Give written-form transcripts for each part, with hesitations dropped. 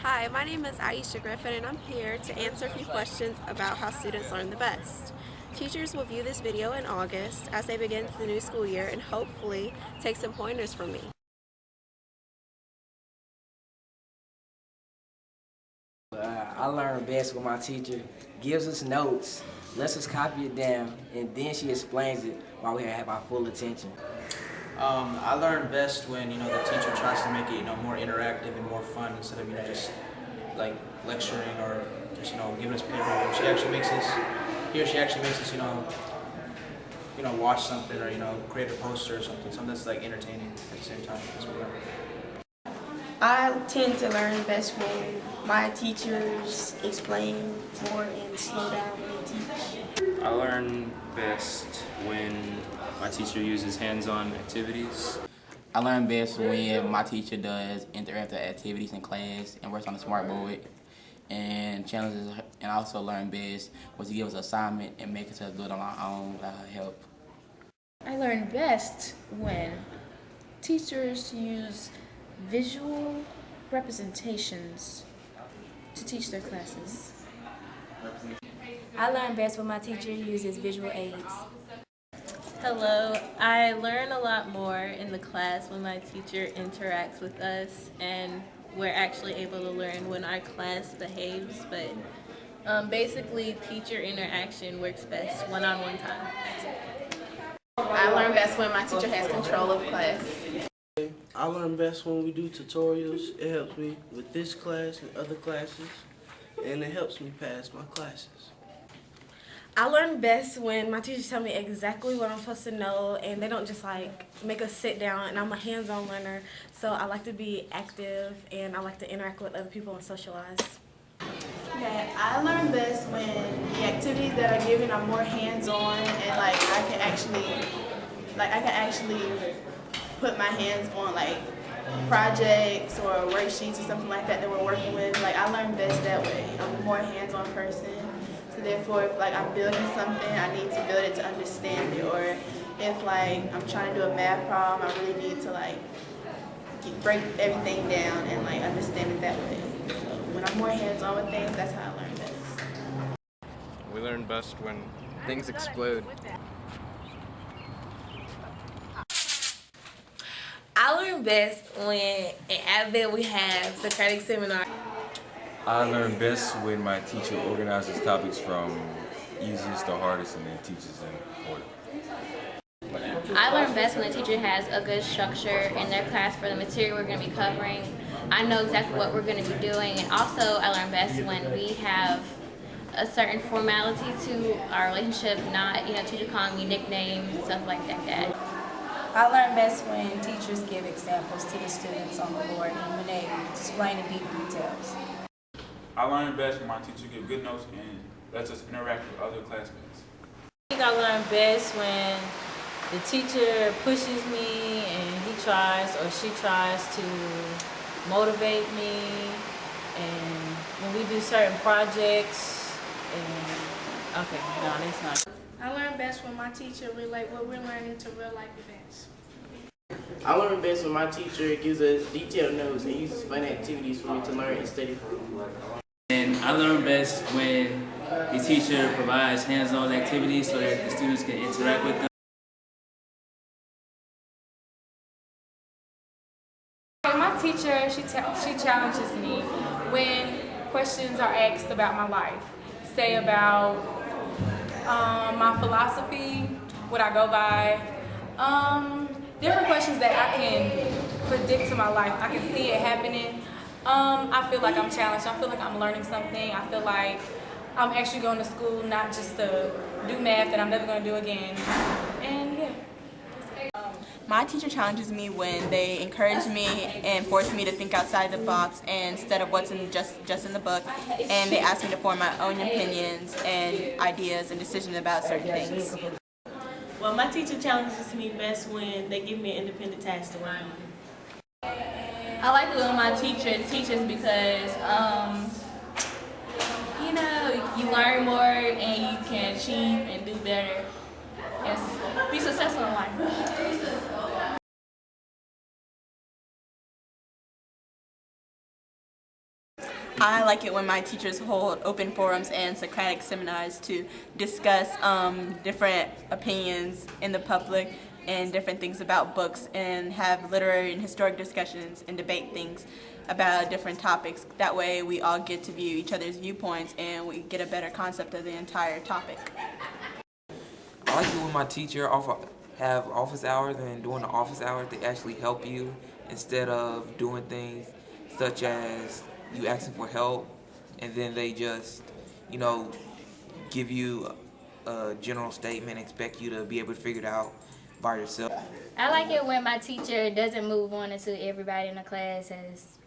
Hi, my name is Aisha Griffin and I'm here to answer a few questions about how students learn the best. Teachers will view this video in August as they begin the new school year and hopefully take some pointers from me. I learn best when my teacher gives us notes, lets us copy it down, and then she explains it while we have our full attention. I learn best when the teacher tries to make it more interactive and more fun instead of just like lecturing or just giving us paper. She actually makes us watch something or create a poster or something that's like entertaining at the same time as well. I tend to learn best when my teachers explain more and slow down when they teach. I learn best when my teacher uses hands-on activities. I learn best when my teacher does interactive activities in class and works on the smart board and challenges, and I also learn best when she gives us assignment and makes us do it on our own without her help. I learn best when teachers use visual representations to teach their classes. I learn best when my teacher uses visual aids. Hello, I learn a lot more in the class when my teacher interacts with us, and we're actually able to learn when our class behaves, but basically teacher interaction works best one-on-one time. That's it. I learn best when my teacher has control of the class. I learn best when we do tutorials. It helps me with this class and other classes, and it helps me pass my classes. I learn best when my teachers tell me exactly what I'm supposed to know and they don't just like make us sit down, and I'm a hands-on learner, so I like to be active and I like to interact with other people and socialize. Okay, I learn best when the activities that are given are more hands-on and I can actually put my hands on like projects or worksheets or something like that we're working with. I learn best that way. I'm a more hands-on person. So therefore, if I'm building something, I need to build it to understand it. Or if I'm trying to do a math problem, I really need to break everything down and understand it that way. So when I'm more hands-on with things, that's how I learn best. We learn best when things explode. I learn best when at Advent we have Socratic seminar. I learn best when my teacher organizes topics from easiest to hardest and then teaches them order. I learn best when the teacher has a good structure in their class for the material we're going to be covering. I know exactly what we're going to be doing, and also I learn best when we have a certain formality to our relationship, not teacher calling me nicknames and stuff like that. I learn best when teachers give examples to the students on the board and when they explain in deep details. I learn best when my teacher gives good notes and lets us interact with other classmates. I think I learn best when the teacher pushes me and he tries or she tries to motivate me, and when we do certain projects that's not. I learn best when my teacher relate what we're learning to real life events. I learn best when my teacher gives us detailed notes and uses fun activities for me to learn and study from. And I learn best when the teacher provides hands-on activities so that the students can interact with them. My teacher, she challenges me when questions are asked about my life. Say about my philosophy, what I go by, different questions that I can predict to my life. I can see it happening. I feel like I'm challenged. I feel like I'm learning something. I feel like I'm actually going to school, not just to do math that I'm never going to do again. And yeah. My teacher challenges me when they encourage me and force me to think outside the box instead of what's just in the book, and they ask me to form my own opinions and ideas and decisions about certain things. Well, my teacher challenges me best when they give me an independent task to work on. I like it when my teacher teaches because, you learn more and you can achieve and do better and be successful in life. I like it when my teachers hold open forums and Socratic seminars to discuss different opinions in the public and different things about books, and have literary and historic discussions and debate things about different topics. That way we all get to view each other's viewpoints and we get a better concept of the entire topic. I like it when my teacher have office hours, and during the office hours they actually help you instead of doing things such as you asking for help and then they just, you know, give you a general statement, expect you to be able to figure it out by yourself. I like it when my teacher doesn't move on until everybody in the class has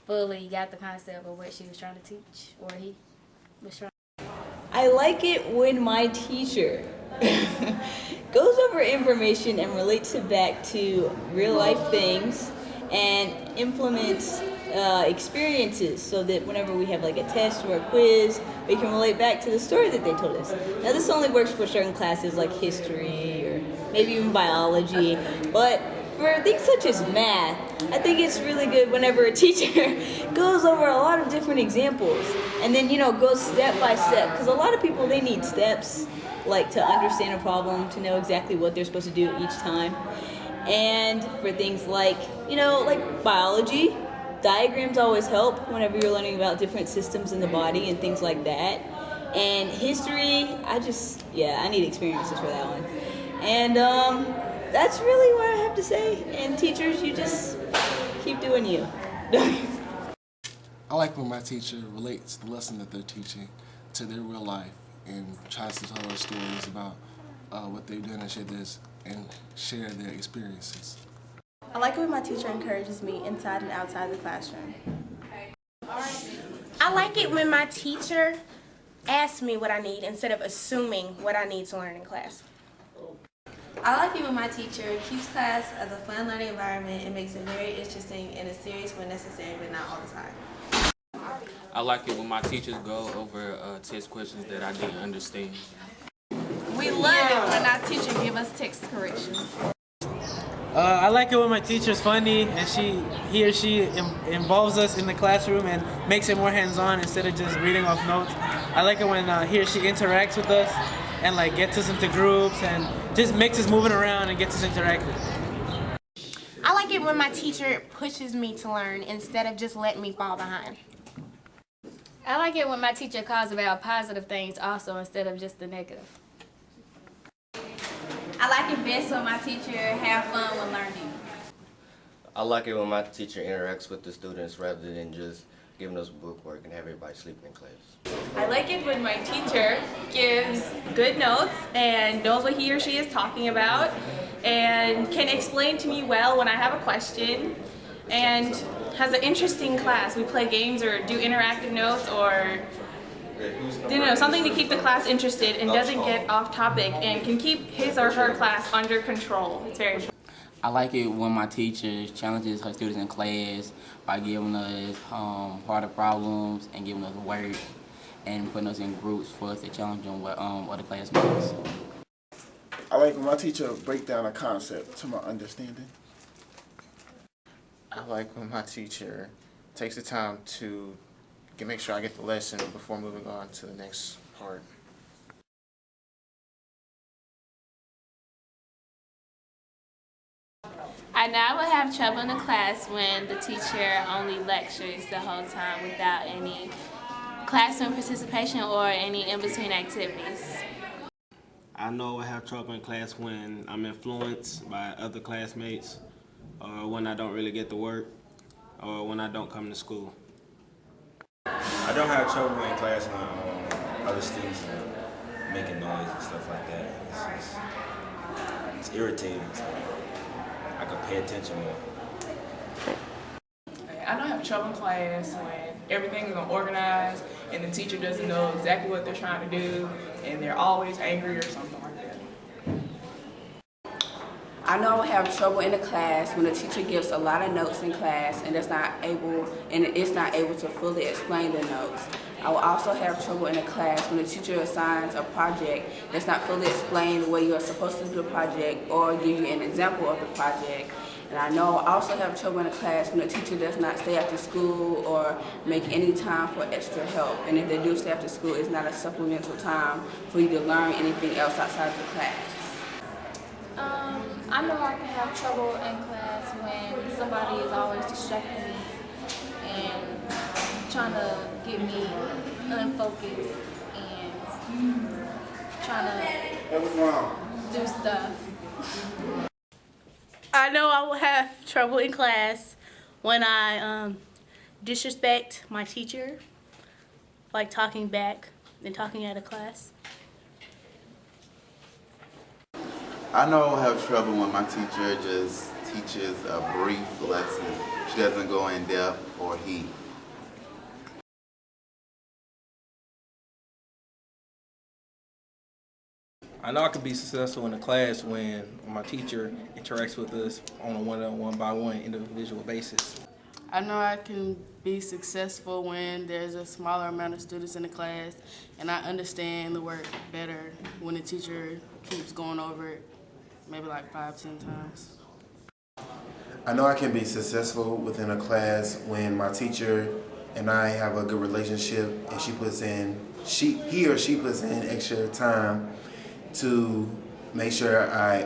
fully got the concept of what she was trying to teach, or he was trying. I like it when my teacher goes over information and relates it back to real life things and implements experiences, so that whenever we have like a test or a quiz, we can relate back to the story that they told us. Now this only works for certain classes like history or maybe even biology, but for things such as math, I think it's really good whenever a teacher goes over a lot of different examples and then, you know, goes step by step, because a lot of people, they need steps, like to understand a problem, to know exactly what they're supposed to do each time. And for things like, you know, like biology, diagrams always help whenever you're learning about different systems in the body and things like that. And history, I need experiences for that one. And that's really what I have to say. And teachers, you just keep doing you. I like when my teacher relates the lesson that they're teaching to their real life and tries to tell us stories about what they've done and share their experiences. I like it when my teacher encourages me inside and outside the classroom. I like it when my teacher asks me what I need instead of assuming what I need to learn in class. I like it when my teacher keeps class as a fun learning environment and makes it very interesting and is serious when necessary, but not all the time. I like it when my teachers go over test questions that I didn't understand. We love it when our teacher give us text corrections. I like it when my teacher's funny and he or she involves us in the classroom and makes it more hands-on instead of just reading off notes. I like it when he or she interacts with us and like gets us into groups and just makes us moving around and gets us interactive. I like it when my teacher pushes me to learn instead of just letting me fall behind. I like it when my teacher calls about positive things also instead of just the negative. I like it best when my teacher have fun when learning. I like it when my teacher interacts with the students rather than just giving us book work and have everybody sleeping in class. I like it when my teacher gives good notes and knows what he or she is talking about and can explain to me well when I have a question, and has an interesting class. We play games or do interactive notes or something to keep the class interested and doesn't get off topic and can keep his or her class under control. It's very important. I like it when my teacher challenges her students in class by giving us harder problems and giving us work and putting us in groups for us to challenge them with other classmates. I like when my teacher breaks down a concept to my understanding. I like when my teacher takes the time to make sure I get the lesson before moving on to the next part. I now will have trouble in the class when the teacher only lectures the whole time without any classroom participation or any in-between activities. I know I have trouble in class when I'm influenced by other classmates, or when I don't really get the work, or when I don't come to school. I don't have trouble in class when other students are making noise and stuff like that. It's irritating. So I can pay attention more. I don't have trouble in class when everything is unorganized and the teacher doesn't know exactly what they're trying to do and they're always angry or something like that. I know I have trouble in the class when the teacher gives a lot of notes in class and it's not able to fully explain the notes. I will also have trouble in a class when the teacher assigns a project that's not fully explained the way you're supposed to do the project or give you an example of the project. And I know I also have trouble in the class when the teacher does not stay after school or make any time for extra help. And if they do stay after school, it's not a supplemental time for you to learn anything else outside of the class. I know I can have trouble in class when somebody is always distracting me and trying to get me unfocused and trying to do stuff. I know I will have trouble in class when I disrespect my teacher, like talking back and talking out of class. I know I'll have trouble when my teacher just teaches a brief lesson. She doesn't go in depth or deep. I know I can be successful in a class when my teacher interacts with us on a one-by-one individual basis. I know I can be successful when there's a smaller amount of students in the class and I understand the work better when the teacher keeps going over it maybe like 5-10 times. I know I can be successful within a class when my teacher and I have a good relationship and he or she puts in extra time to make sure I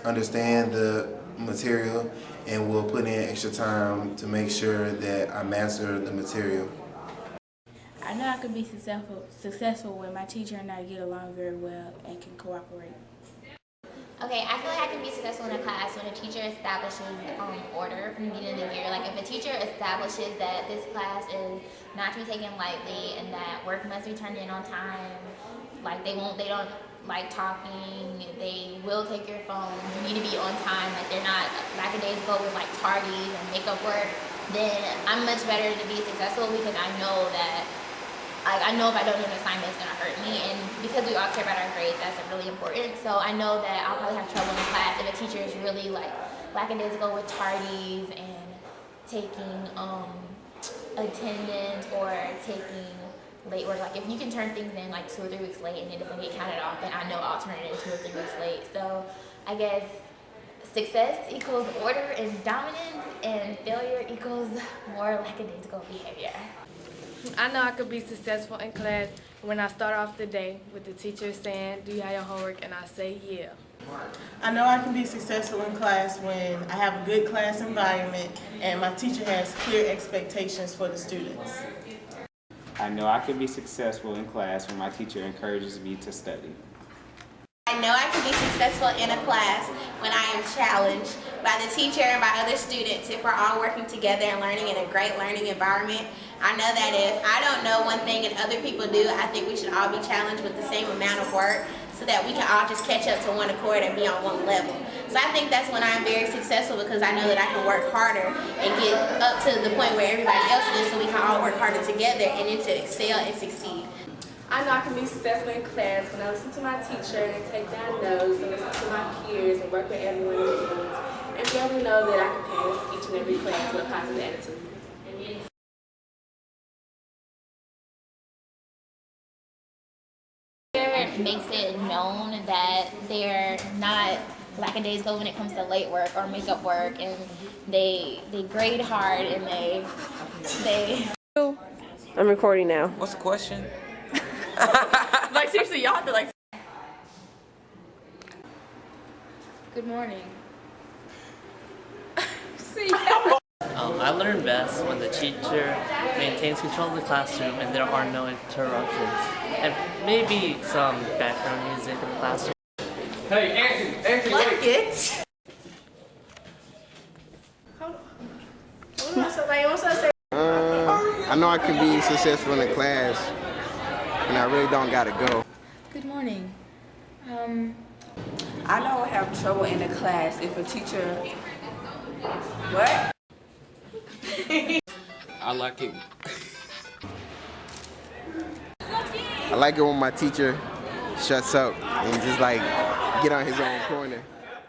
understand the material and will put in extra time to make sure that I master the material. I know I can be successful when my teacher and I get along very well and can cooperate. Okay, I feel like I can be successful in a class when a teacher establishes order from the beginning of the year. Like if a teacher establishes that this class is not to be taken lightly and that work must be turned in on time, like they don't like talking, they will take your phone, you need to be on time, like they're not lackadaisical with like tardies and makeup work, then I'm much better to be successful because I know that I know if I don't do an assignment, it's going to hurt me, and because we all care about our grades, that's really important. So I know that I'll probably have trouble in class if a teacher is really like lackadaisical with tardies and taking attendance or taking late work. Like if you can turn things in like 2 or 3 weeks late and it doesn't get counted off, then I know I'll turn it in 2 or 3 weeks late. So I guess success equals order and dominance, and failure equals more lackadaisical behavior. I know I could be successful in class when I start off the day with the teacher saying, "Do you have your homework?" and I say, "Yeah." I know I can be successful in class when I have a good class environment and my teacher has clear expectations for the students. I know I can be successful in class when my teacher encourages me to study. I know I can be successful in a class when I am challenged by the teacher and by other students if we're all working together and learning in a great learning environment. I know that if I don't know one thing and other people do, I think we should all be challenged with the same amount of work so that we can all just catch up to one accord and be on one level. So I think that's when I'm very successful, because I know that I can work harder and get up to the point where everybody else is, so we can all work harder together and then to excel and succeed. I know I can be successful in class when I listen to my teacher and take down notes and listen to my peers and work with everyone in the group, and really know that I can pass each and every class with a positive attitude. Makes it known that they're not lackadaisical when it comes to late work or makeup work, and they grade hard and they I'm recording now. What's the question? Like seriously, y'all have to like. Good morning. I learn best when the teacher maintains control of the classroom and there are no interruptions. And maybe some background music in the classroom. Hey, Anthony, Like it. I know I can be successful in a class and I really don't gotta go. Good morning. I know I have trouble in a class if a teacher. What? I like it. I like it when my teacher shuts up and just like get on his own corner.